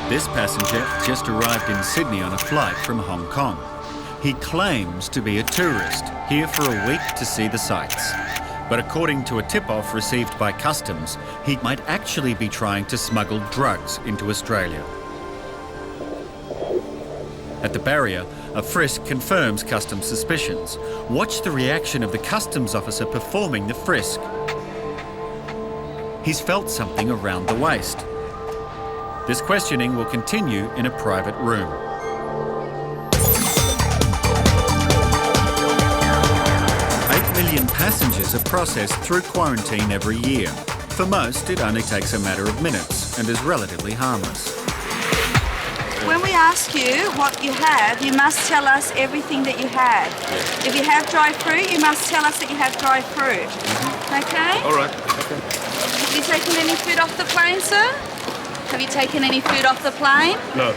This passenger just arrived in Sydney on a flight from Hong Kong. He claims to be a tourist, here for a week to see the sights. But according to a tip-off received by Customs, he might actually be trying to smuggle drugs into Australia. At the barrier, a frisk confirms Customs suspicions. Watch the reaction of the Customs officer performing the frisk. He's felt something around the waist. This questioning will continue in a private room. 8 million passengers are processed through quarantine every year. For most, it only takes a matter of minutes and is relatively harmless. When we ask you what you have, you must tell us everything that you have. If you have dry fruit, you must tell us that you have dry fruit. Okay? All right. Okay. Have you taken any food off the plane, sir? Have you taken any food off the plane? No.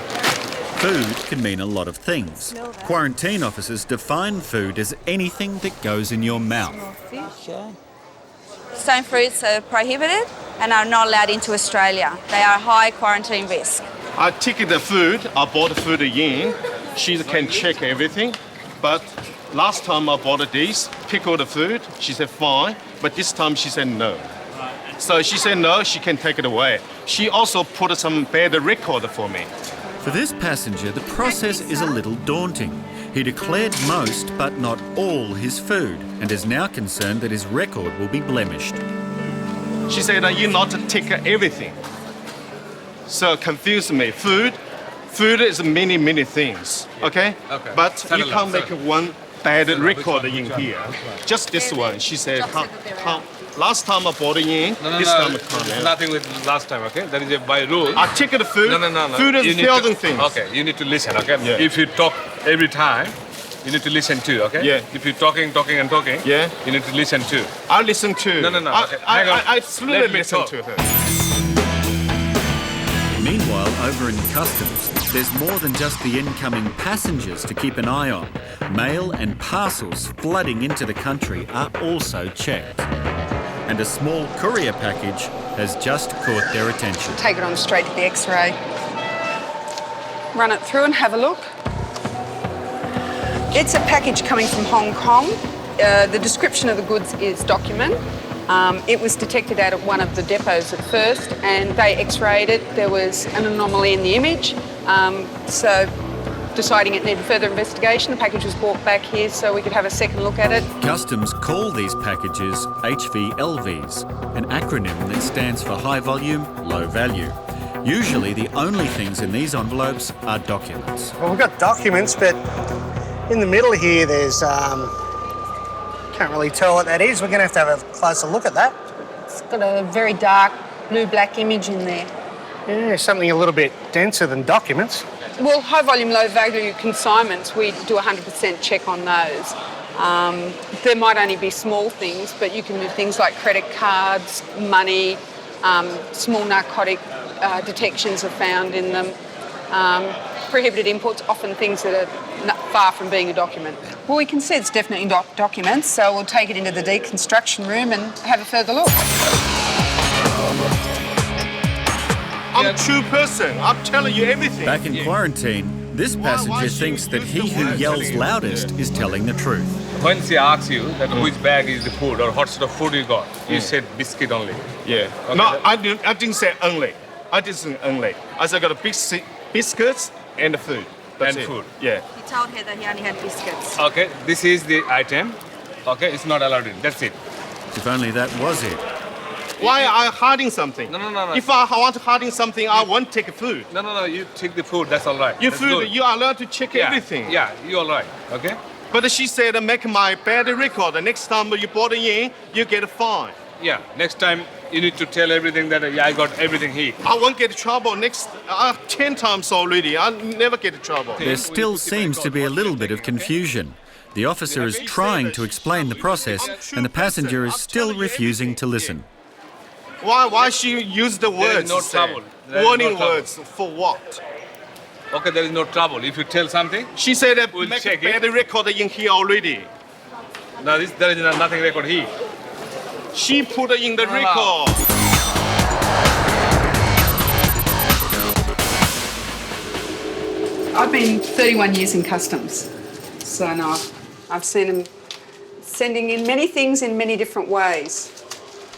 Food can mean a lot of things. Quarantine officers define food as anything that goes in your mouth. Stone fruits are prohibited and are not allowed into Australia. They are high quarantine risk. I take the food, I bought the food in. She can check everything. But last time I bought this, pickle the food, she said fine. But this time she said no. So she said no, she can take it away. She also put some bad record for me. For this passenger, the process is a little daunting. He declared most, but not all, his food, and is now concerned that his record will be blemished. She said that you not take everything. So confused me. Food is many things. Okay? Okay. But you can't make one bad record in here. Just this one. She said, can't. Last time I bought it in, this time I can't. Nothing with last time, okay? That is by rule. I take the food. No. Food is You 1,000 need to- things. Okay, you need to listen, okay? Yeah. If you talk every time, you need to listen too, okay? Yeah. If you're talking, Yeah. you need to listen too. I listen to. No. Okay. Hang on. I slowly Let me listen talk. to her. Meanwhile, over in Customs, there's more than just the incoming passengers to keep an eye on. Mail and parcels flooding into the country are also checked. And a small courier package has just caught their attention. Take it on straight to the X-ray. Run it through and have a look. It's a package coming from Hong Kong. The description of the goods is document. It was detected out at one of the depots at first and they X-rayed it. There was an anomaly in the image. So deciding it needed further investigation, the package was brought back here so we could have a second look at it. Customs call these packages HVLVs, an acronym that stands for high volume, low value. Usually the only things in these envelopes are documents. Well, we've got documents, but in the middle here there's, can't really tell what that is. We're going to have a closer look at that. It's got a very dark blue-black image in there. Yeah, something a little bit denser than documents. Well, high volume, low value consignments, we do 100% check on those. There might only be small things, but you can do things like credit cards, money, small narcotic detections are found in them. Prohibited imports, often things that are far from being a document. Well, we can see it's definitely documents, so we'll take it into the deconstruction room and have a further look. I'm a true person. I'm telling you everything. Back in quarantine, this passenger thinks that he who yells loudest is telling the truth. When she asks you that which bag is the food or what sort of food you got, you said biscuit only. Yeah. Okay. No, I didn't say only. I didn't say only. I said I got a biscuits and food. That's And it. food. Yeah. He told her that he only had biscuits. Okay, this is the item. Okay, it's not allowed in. That's it. If only that was it. Why are you hiding something? No. If I want to hiding something, I won't take food. No, you take the food, that's all right. Your That's food, good. you are allowed to check everything. Yeah, you're all right, okay? But she said, make my bad record. The next time you bought it in, you get a fine. Yeah, next time you need to tell everything that I got everything here. I won't get in trouble next 10 times already. I'll never get in trouble. There still seems to be a little bit of confusion. The officer is trying to explain the process and the passenger is still refusing to listen. Why she use the words? no to say? trouble. There is Warning no trouble. words for what? Okay, there is no trouble. If you tell something, She said that We'll make a check it. bad record in here already. now there is nothing record here. She put it in the No. record. I've been 31 years in customs, so no, I've seen them sending in many things in many different ways.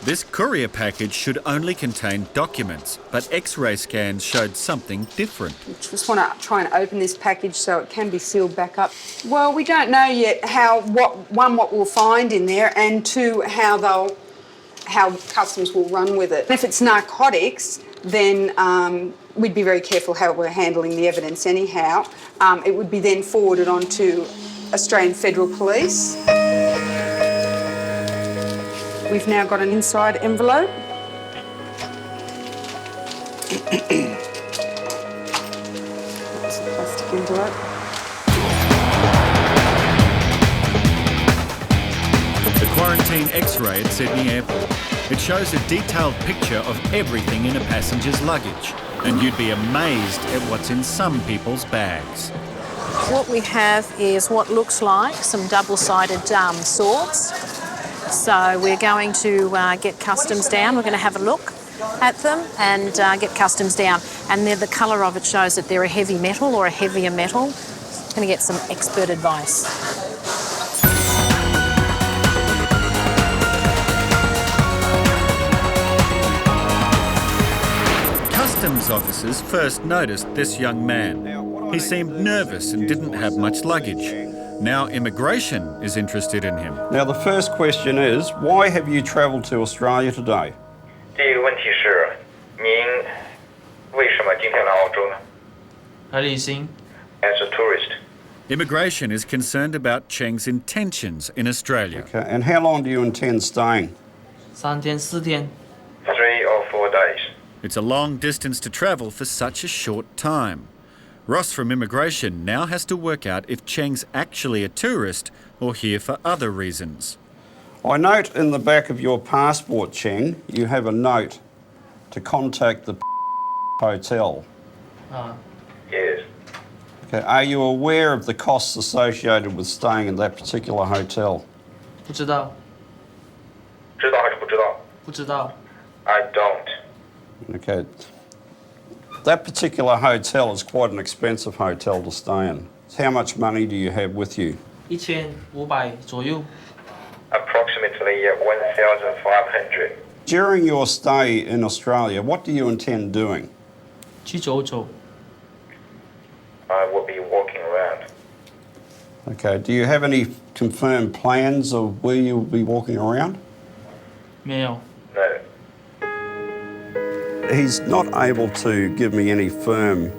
This courier package should only contain documents, but X-ray scans showed something different. Just want to try and open this package so it can be sealed back up. Well, we don't know yet what we'll find in there, and two, how customs will run with it. If it's narcotics, then we'd be very careful how we're handling the evidence anyhow. It would be then forwarded on to Australian Federal Police. We've now got an inside envelope. It's a plastic envelope. The quarantine X-ray at Sydney Airport. It shows a detailed picture of everything in a passenger's luggage, and you'd be amazed at what's in some people's bags. What we have is what looks like some double-sided swords. So we're going to get customs down. We're going to have a look at them and get customs down. And then the colour of it shows that they're a heavy metal or a heavier metal. Going to get some expert advice. Customs officers first noticed this young man. He seemed nervous and didn't have much luggage. Now immigration is interested in him. Now the first question is, why have you travelled to Australia today? 第一个问题是，您为什么今天来澳洲呢？来旅行。 As a tourist. Immigration is concerned about Cheng's intentions in Australia. Okay, and how long do you intend staying? 3天4天。 3 or 4 days. It's a long distance to travel for such a short time. Ross from Immigration now has to work out if Cheng's actually a tourist or here for other reasons. I note in the back of your passport, Cheng, you have a note to contact the hotel. Yes. Okay, are you aware of the costs associated with staying in that particular hotel? 不知道。知道还是不知道？不知道。 I don't. Okay. That particular hotel is quite an expensive hotel to stay in. How much money do you have with you? 1500左右。 Approximately 1,500. During your stay in Australia, what do you intend doing? 去走走。 I will be walking around. Okay, do you have any confirmed plans of where you'll be walking around? 没有。 No. He's not able to give me any firm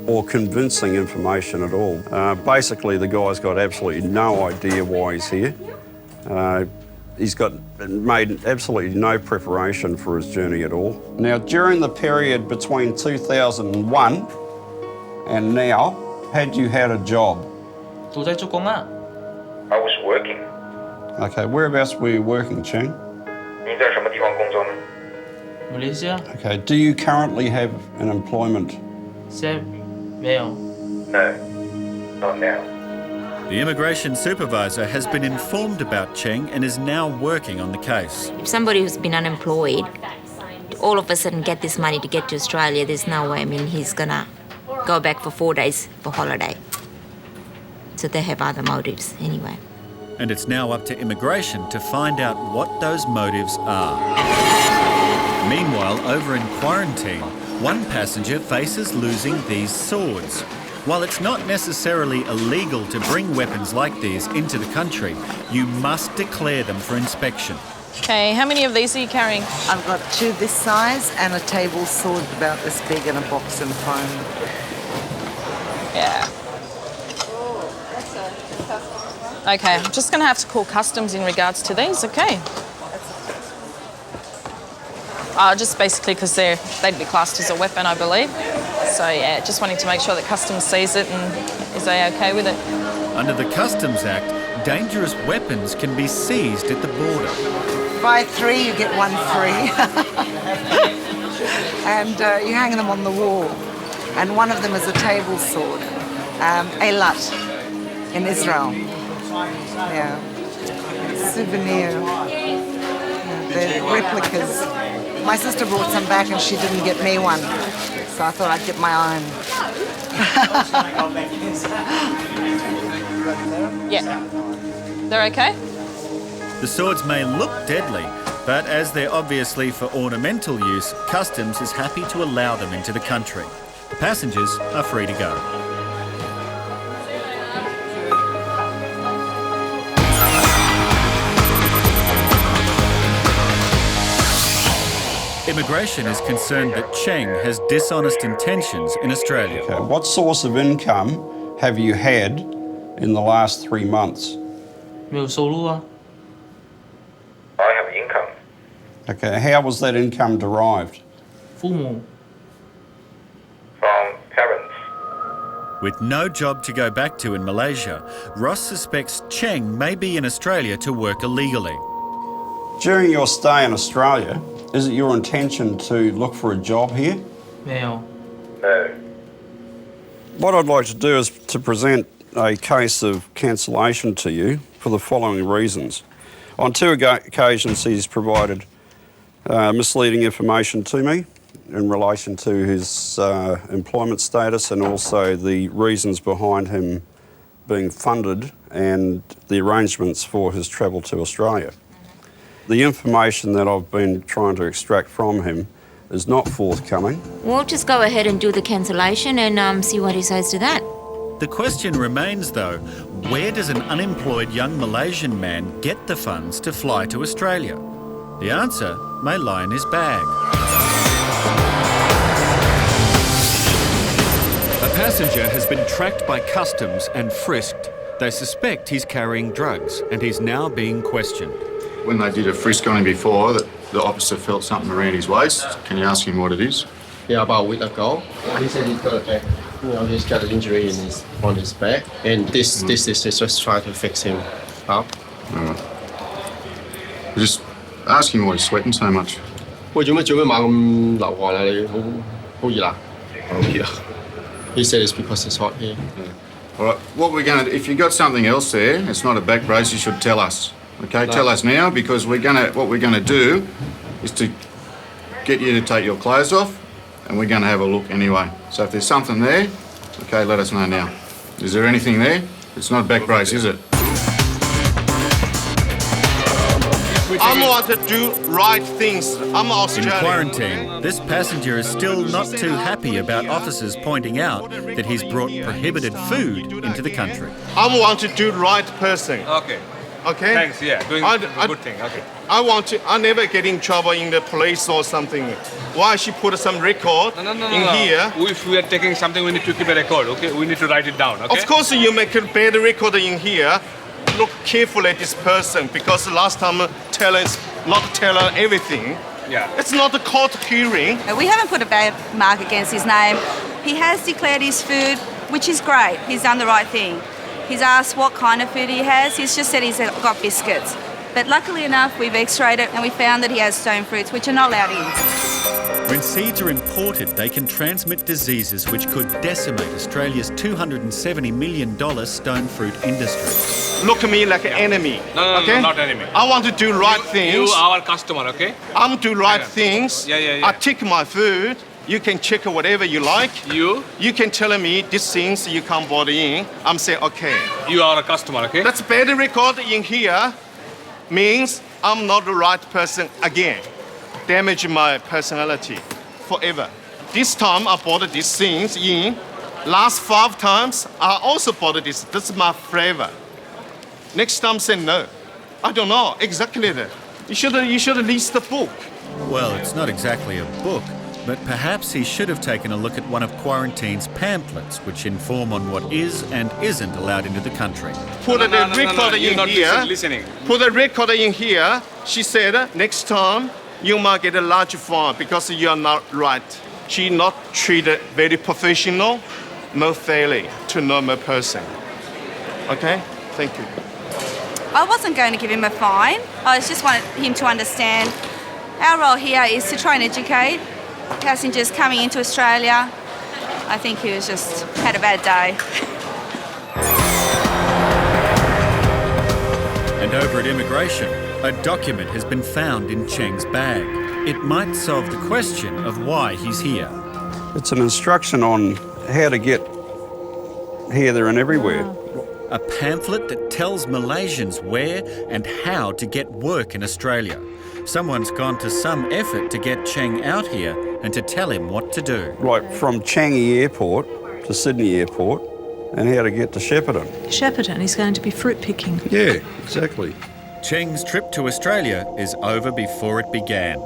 or convincing information at all. Basically, the guy's got absolutely no idea why he's here. He's made absolutely no preparation for his journey at all. Now, during the period between 2001 and now, had you had a job? 都在做工啊。 I was working. Okay, whereabouts were you working, Cheng? 您在什么地方工作呢？ 马来西亚。 Okay, do you currently have an employment? 现在没有。 No. Not now. The immigration supervisor has been informed about Cheng and is now working on the case. If somebody who's been unemployed all of a sudden get this money to get to Australia, there's no way. I mean, he's gonna go back for 4 days for holiday. So they have other motives anyway. And it's now up to immigration to find out what those motives are. Meanwhile, over in quarantine, one passenger faces losing these swords. While it's not necessarily illegal to bring weapons like these into the country, you must declare them for inspection. Okay, how many of these are you carrying? I've got 2 this size and a table sword about this big and a box and foam. Yeah. Okay, I'm just going to have to call customs in regards to these, okay? Just basically because they'd be classed as a weapon, I believe. So yeah, just wanting to make sure that customs sees it and is they okay with it. Under the Customs Act, dangerous weapons can be seized at the border. Buy 3, you get 1 free. And you hang them on the wall. And one of them is a table sword, Eilat, in Israel. Yeah, souvenir. Yeah, they're replicas. My sister brought some back and she didn't get me one, so I thought I'd get my own. Yeah. They're okay? The swords may look deadly, but as they're obviously for ornamental use, Customs is happy to allow them into the country. The passengers are free to go. Immigration is concerned that Cheng has dishonest intentions in Australia. Okay. What source of income have you had in the last 3 months? 没有收入啊。 I have income. Okay, how was that income derived? 父母 From parents. With no job to go back to in Malaysia, Ross suspects Cheng may be in Australia to work illegally. During your stay in Australia, is it your intention to look for a job here? 没有。 No. What I'd like to do is to present a case of cancellation to you for the following reasons. On 2 occasions he's provided misleading information to me in relation to his employment status and also the reasons behind him being funded and the arrangements for his travel to Australia. The information that I've been trying to extract from him is not forthcoming. We'll just go ahead and do the cancellation and see what he says to that. The question remains, though, where does an unemployed young Malaysian man get the funds to fly to Australia? The answer may lie in his bag. A passenger has been tracked by Customs and frisked. They suspect he's carrying drugs and he's now being questioned. When they did a frisk on him before, the officer felt something around his waist. Can you ask him what it is? Yeah, about a week ago. He said he's got he's got an injury on his back, and this is just trying to fix him up. Alright. Just ask him why he's sweating so much. 喂，做咩猛咁流汗啊？你好熱啊？好熱啊 He said it's because it's hot here. All right. What we're going to, if you've got something else there, it's not a back brace. You should tell us. Okay, tell us now because what we're gonna do is to get you to take your clothes off and we're gonna have a look anyway. So if there's something there, okay, let us know now. Is there anything there? It's not a back brace, is it? I want to do right things. I'm Australian. In quarantine, this passenger is still not too happy about officers pointing out that he's brought prohibited food into the country. I want to do right person. Okay. Okay? Thanks, yeah. Doing a good thing, okay. I never get in trouble in the police or something. Why she put some record here? If we are taking something, we need to keep a record, okay? We need to write it down, okay? Of course you make a bad record in here. Look carefully at this person because last time not tell her everything. Yeah. It's not a court hearing. We haven't put a bad mark against his name. He has declared his food, which is great. He's done the right thing. He's asked what kind of food he has. He's just said he's got biscuits. But luckily enough, we've x-rayed it and we found that he has stone fruits, which are not allowed in. When seeds are imported, they can transmit diseases which could decimate Australia's $270 million stone fruit industry. Look at me like an enemy. No, okay? not enemy. I want to do right things. You our customer, okay? I'm do right things. Yeah. I take my food. You can check whatever you like. You can tell me these things you can't bother in. I'm saying, okay. You are a customer, okay? That's bad record in here means I'm not the right person again. Damage my personality forever. This time I bought these things in. Last 5 times I also bought this. This is my flavor. Next time say no. I don't know exactly that. You should list the book. Well, it's not exactly a book. But perhaps he should have taken a look at one of Quarantine's pamphlets, which inform on what is and isn't allowed into the country. Put a record in here. Listening. Put a record in here. She said, next time you might get a large fine because you are not right. She not treated very professional, no fairly to normal person. Okay? Thank you. I wasn't going to give him a fine. I just wanted him to understand our role here is to try and educate passengers coming into Australia. I think he was just had a bad day. And over at immigration, a document has been found in Cheng's bag. It might solve the question of why he's here. It's an instruction on how to get here, there and everywhere. A pamphlet that tells Malaysians where and how to get work in Australia. Someone's gone to some effort to get Cheng out here and to tell him what to do. Like from Changi Airport to Sydney Airport, and how to get to Shepparton. Shepparton, he's going to be fruit picking. Yeah, exactly. Cheng's trip to Australia is over before it began.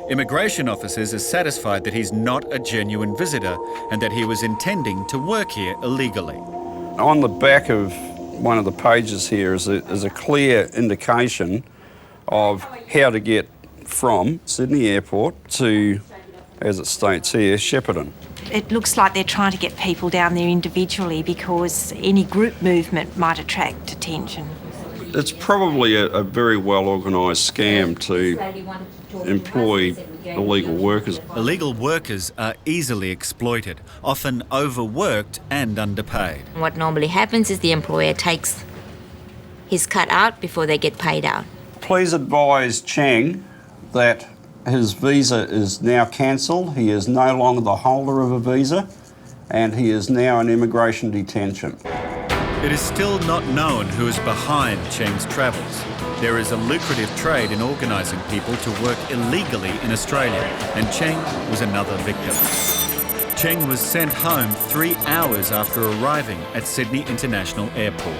Immigration officers are satisfied that he's not a genuine visitor and that he was intending to work here illegally. On the back of one of the pages here is a clear indication of how to get from Sydney Airport to, as it states here, Shepparton. It looks like they're trying to get people down there individually because any group movement might attract attention. It's probably a very well organised scam to employ illegal workers. Illegal workers are easily exploited, often overworked and underpaid. What normally happens is the employer takes his cut out before they get paid out. Please advise Cheng that his visa is now cancelled. He is no longer the holder of a visa and he is now in immigration detention. It is still not known who is behind Cheng's travels. There is a lucrative trade in organising people to work illegally in Australia, and Cheng was another victim. Cheng was sent home 3 hours after arriving at Sydney International Airport.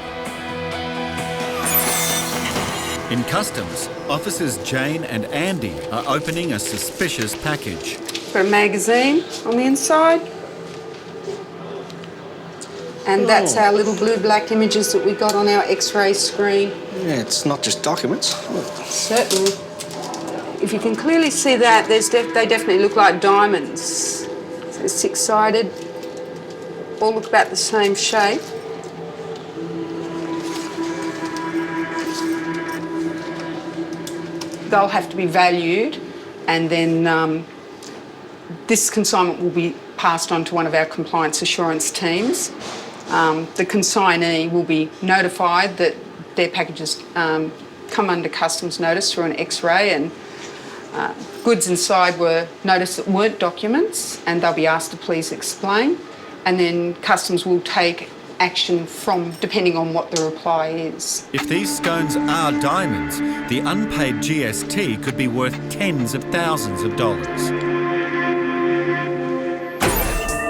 In customs, officers Jane and Andy are opening a suspicious package. Got a magazine on the inside. And that's our little blue-black images that we got on our X-ray screen. Yeah, it's not just documents. Certainly. If you can clearly see that, they definitely look like diamonds. So they're six-sided, all look about the same shape. They'll have to be valued, and then this consignment will be passed on to one of our compliance assurance teams. The consignee will be notified that their packages come under customs notice through an X-ray, and goods inside were noticed that weren't documents, and they'll be asked to please explain, and then customs will take action from depending on what the reply is. If these stones are diamonds, the unpaid GST could be worth tens of thousands of dollars.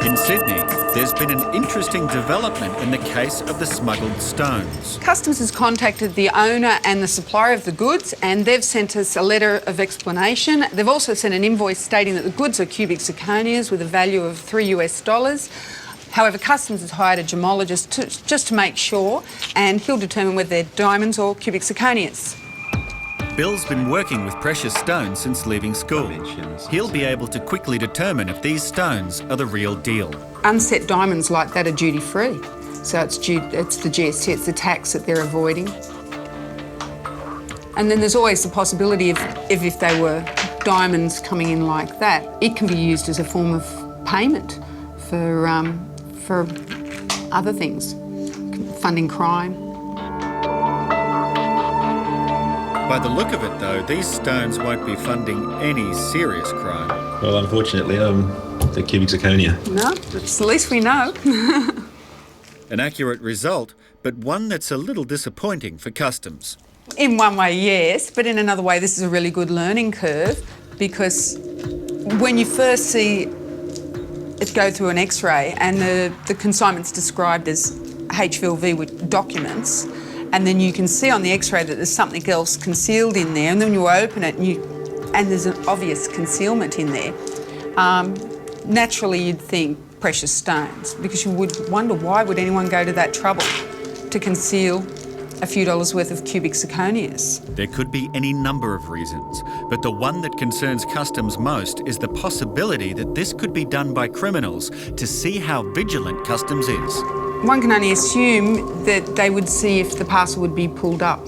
In Sydney, there's been an interesting development in the case of the smuggled stones. Customs has contacted the owner and the supplier of the goods, and they've sent us a letter of explanation. They've also sent an invoice stating that the goods are cubic zirconias with a value of $3. However, Customs has hired a gemologist just to make sure, and he'll determine whether they're diamonds or cubic zirconias. Bill's been working with precious stones since leaving school. He'll be able to quickly determine if these stones are the real deal. Unset diamonds like that are duty-free. So it's the GST, it's the tax that they're avoiding. And then there's always the possibility of if they were diamonds coming in like that, it can be used as a form of payment for other things, funding crime. By the look of it, though, these stones won't be funding any serious crime. Well, unfortunately, they're cubic zirconia. No, it's the least we know. An accurate result, but one that's a little disappointing for Customs. In one way, yes, but in another way, this is a really good learning curve, because when you first see it go through an X-ray and the consignment's described as HVLV with documents, and then you can see on the X-ray that there's something else concealed in there, and then you open it and there's an obvious concealment in there. Naturally, you'd think precious stones, because you would wonder why would anyone go to that trouble to conceal a few dollars worth of cubic zirconias. There could be any number of reasons, but the one that concerns Customs most is the possibility that this could be done by criminals to see how vigilant Customs is. One can only assume that they would see if the parcel would be pulled up.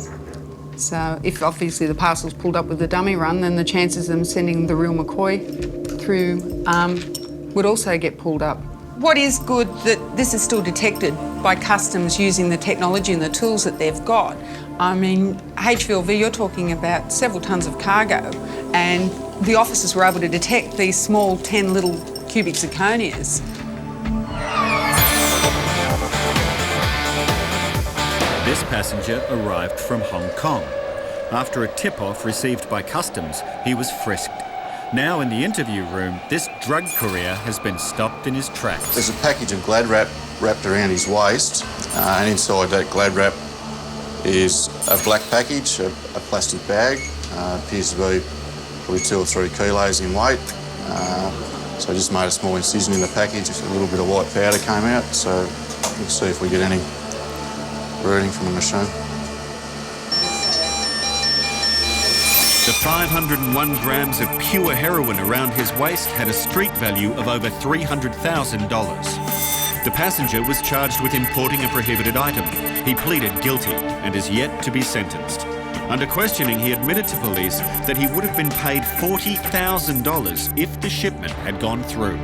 So if obviously the parcel's pulled up with a dummy run, then the chances of them sending the real McCoy through would also get pulled up. What is good that this is still detected by Customs using the technology and the tools that they've got. I mean, HVLV, you're talking about several tonnes of cargo, and the officers were able to detect these small 10 little cubic zirconias. This passenger arrived from Hong Kong. After a tip-off received by customs, he was frisked. Now in the interview room, this drug courier has been stopped in his tracks. There's a package of Glad wrap wrapped around his waist, and inside that Glad wrap is a black package, a plastic bag. Appears to be probably 2 or 3 kilos in weight. So I just made a small incision in the package. A little bit of white powder came out, so we'll see if we get any reading from the machine. The 501 grams of pure heroin around his waist had a street value of over $300,000. The passenger was charged with importing a prohibited item. He pleaded guilty and is yet to be sentenced. Under questioning, he admitted to police that he would have been paid $40,000 if the shipment had gone through.